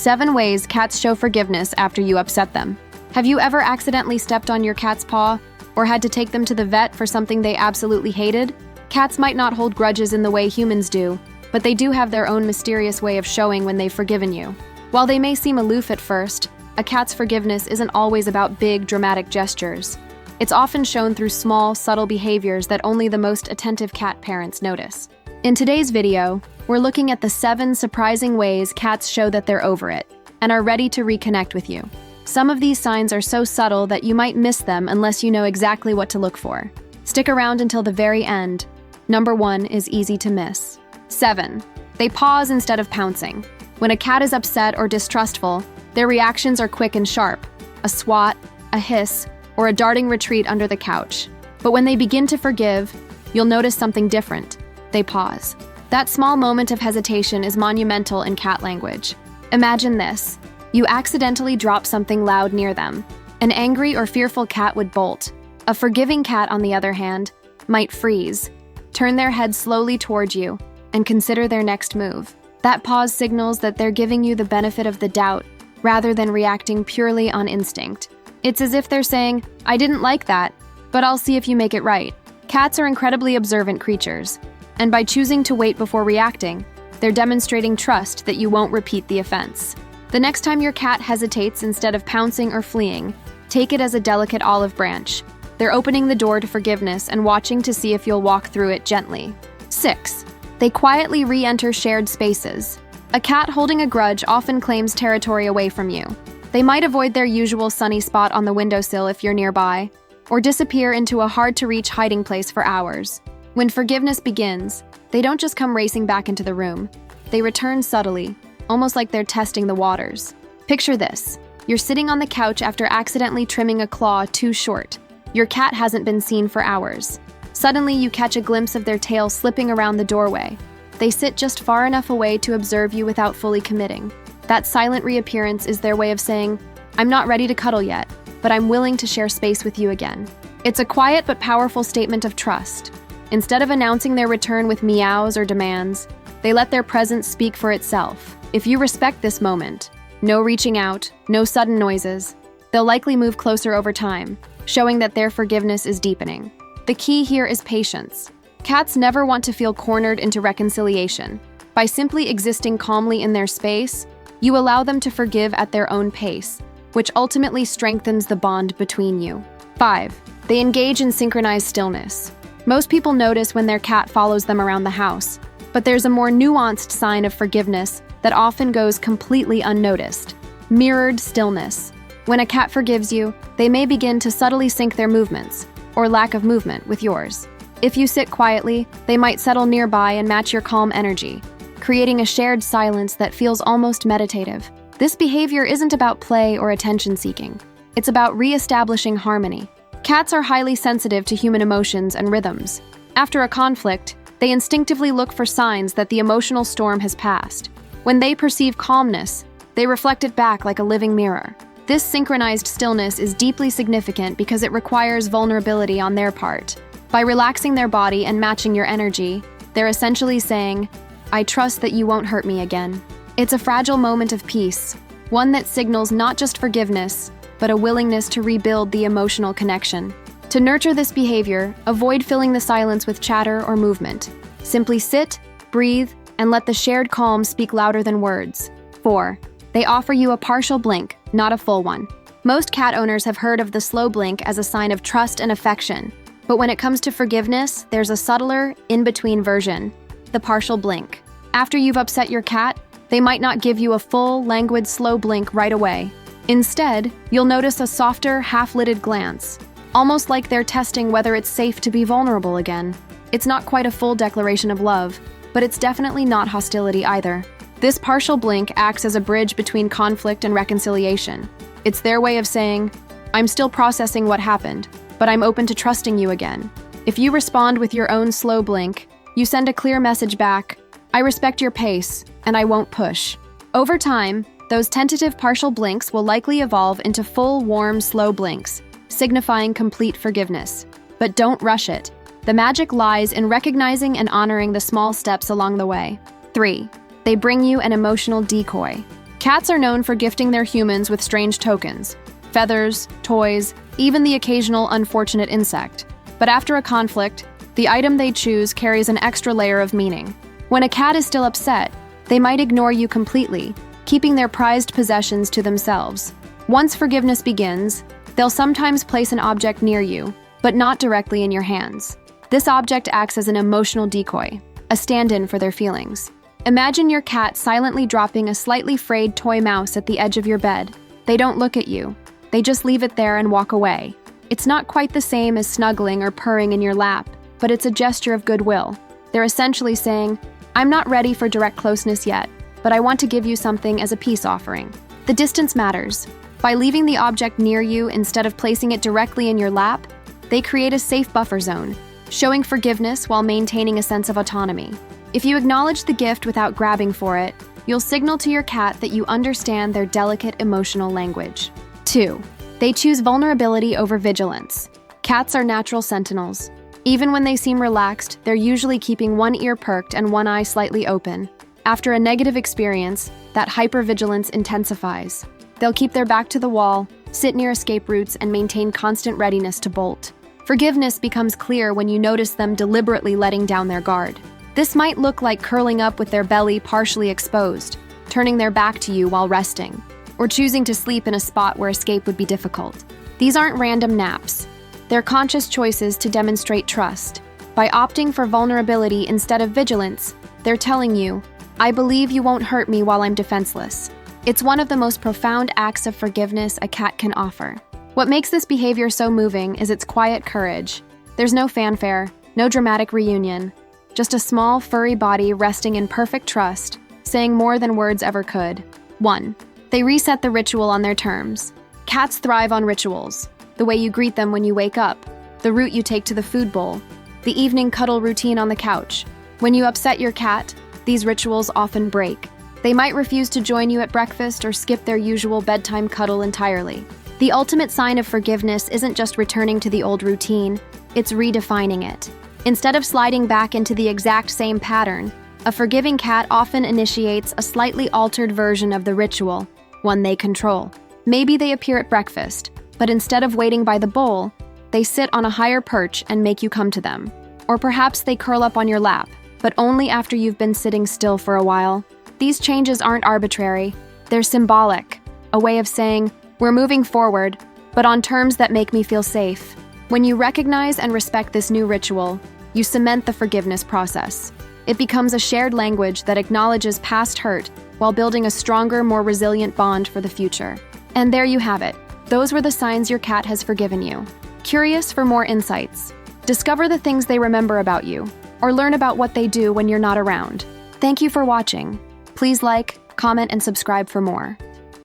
7 ways cats show forgiveness after you upset them. Have you ever accidentally stepped on your cat's paw or had to take them to the vet for something they absolutely hated? Cats might not hold grudges in the way humans do, but they do have their own mysterious way of showing when they've forgiven you. While they may seem aloof at first, a cat's forgiveness isn't always about big, dramatic gestures. It's often shown through small, subtle behaviors that only the most attentive cat parents notice. In today's video, we're looking at the 7 surprising ways cats show that they're over it and are ready to reconnect with you. Some of these signs are so subtle that you might miss them unless you know exactly what to look for. Stick around until the very end. Number 1 is easy to miss. 7. They pause instead of pouncing. When a cat is upset or distrustful, their reactions are quick and sharp. A swat, a hiss, or a darting retreat under the couch. But when they begin to forgive, you'll notice something different. They pause. That small moment of hesitation is monumental in cat language. Imagine this. You accidentally drop something loud near them. An angry or fearful cat would bolt. A forgiving cat, on the other hand, might freeze, turn their head slowly toward you, and consider their next move. That pause signals that they're giving you the benefit of the doubt, rather than reacting purely on instinct. It's as if they're saying, "I didn't like that, but I'll see if you make it right." Cats are incredibly observant creatures, and by choosing to wait before reacting, they're demonstrating trust that you won't repeat the offense. The next time your cat hesitates instead of pouncing or fleeing, take it as a delicate olive branch. They're opening the door to forgiveness and watching to see if you'll walk through it gently. 6. They quietly re-enter shared spaces. A cat holding a grudge often claims territory away from you. They might avoid their usual sunny spot on the windowsill if you're nearby, or disappear into a hard-to-reach hiding place for hours. When forgiveness begins, they don't just come racing back into the room. They return subtly, almost like they're testing the waters. Picture this. You're sitting on the couch after accidentally trimming a claw too short. Your cat hasn't been seen for hours. Suddenly, you catch a glimpse of their tail slipping around the doorway. They sit just far enough away to observe you without fully committing. That silent reappearance is their way of saying, "I'm not ready to cuddle yet, but I'm willing to share space with you again." It's a quiet but powerful statement of trust. Instead of announcing their return with meows or demands, they let their presence speak for itself. If you respect this moment, no reaching out, no sudden noises, they'll likely move closer over time, showing that their forgiveness is deepening. The key here is patience. Cats never want to feel cornered into reconciliation. By simply existing calmly in their space, you allow them to forgive at their own pace, which ultimately strengthens the bond between you. 5. They engage in synchronized stillness. Most people notice when their cat follows them around the house, but there's a more nuanced sign of forgiveness that often goes completely unnoticed. Mirrored stillness. When a cat forgives you, they may begin to subtly sync their movements, or lack of movement, with yours. If you sit quietly, they might settle nearby and match your calm energy, creating a shared silence that feels almost meditative. This behavior isn't about play or attention-seeking. It's about re-establishing harmony. Cats are highly sensitive to human emotions and rhythms. After a conflict, they instinctively look for signs that the emotional storm has passed. When they perceive calmness, they reflect it back like a living mirror. This synchronized stillness is deeply significant because it requires vulnerability on their part. By relaxing their body and matching your energy, they're essentially saying, "I trust that you won't hurt me again." It's a fragile moment of peace, one that signals not just forgiveness, but a willingness to rebuild the emotional connection. To nurture this behavior, avoid filling the silence with chatter or movement. Simply sit, breathe, and let the shared calm speak louder than words. 4. They offer you a partial blink, not a full one. Most cat owners have heard of the slow blink as a sign of trust and affection, but when it comes to forgiveness, there's a subtler, in-between version, the partial blink. After you've upset your cat, they might not give you a full, languid, slow blink right away. Instead, you'll notice a softer, half-lidded glance, almost like they're testing whether it's safe to be vulnerable again. It's not quite a full declaration of love, but it's definitely not hostility either. This partial blink acts as a bridge between conflict and reconciliation. It's their way of saying, "I'm still processing what happened, but I'm open to trusting you again." If you respond with your own slow blink, you send a clear message back, "I respect your pace, and I won't push." Over time, those tentative partial blinks will likely evolve into full, warm, slow blinks, signifying complete forgiveness. But don't rush it. The magic lies in recognizing and honoring the small steps along the way. 3. They bring you an emotional decoy. Cats are known for gifting their humans with strange tokens, feathers, toys, even the occasional unfortunate insect. But after a conflict, the item they choose carries an extra layer of meaning. When a cat is still upset, they might ignore you completely, keeping their prized possessions to themselves. Once forgiveness begins, they'll sometimes place an object near you, but not directly in your hands. This object acts as an emotional decoy, a stand-in for their feelings. Imagine your cat silently dropping a slightly frayed toy mouse at the edge of your bed. They don't look at you. They just leave it there and walk away. It's not quite the same as snuggling or purring in your lap, but it's a gesture of goodwill. They're essentially saying, "I'm not ready for direct closeness yet, but I want to give you something as a peace offering." The distance matters. By leaving the object near you instead of placing it directly in your lap, they create a safe buffer zone, showing forgiveness while maintaining a sense of autonomy. If you acknowledge the gift without grabbing for it, you'll signal to your cat that you understand their delicate emotional language. 2. They choose vulnerability over vigilance. Cats are natural sentinels. Even when they seem relaxed, they're usually keeping one ear perked and one eye slightly open. After a negative experience, that hypervigilance intensifies. They'll keep their back to the wall, sit near escape routes, and maintain constant readiness to bolt. Forgiveness becomes clear when you notice them deliberately letting down their guard. This might look like curling up with their belly partially exposed, turning their back to you while resting, or choosing to sleep in a spot where escape would be difficult. These aren't random naps. They're conscious choices to demonstrate trust. By opting for vulnerability instead of vigilance, they're telling you, "I believe you won't hurt me while I'm defenseless." It's one of the most profound acts of forgiveness a cat can offer. What makes this behavior so moving is its quiet courage. There's no fanfare, no dramatic reunion, just a small, furry body resting in perfect trust, saying more than words ever could. 1. They reset the ritual on their terms. Cats thrive on rituals. The way you greet them when you wake up, the route you take to the food bowl, the evening cuddle routine on the couch. When you upset your cat, these rituals often break. They might refuse to join you at breakfast or skip their usual bedtime cuddle entirely. The ultimate sign of forgiveness isn't just returning to the old routine, it's redefining it. Instead of sliding back into the exact same pattern, a forgiving cat often initiates a slightly altered version of the ritual, one they control. Maybe they appear at breakfast, but instead of waiting by the bowl, they sit on a higher perch and make you come to them. Or perhaps they curl up on your lap, but only after you've been sitting still for a while. These changes aren't arbitrary, they're symbolic, a way of saying, "We're moving forward, but on terms that make me feel safe." When you recognize and respect this new ritual, you cement the forgiveness process. It becomes a shared language that acknowledges past hurt while building a stronger, more resilient bond for the future. And there you have it. Those were the signs your cat has forgiven you. Curious for more insights? Discover the things they remember about you, or learn about what they do when you're not around. Thank you for watching. Please like, comment, and subscribe for more.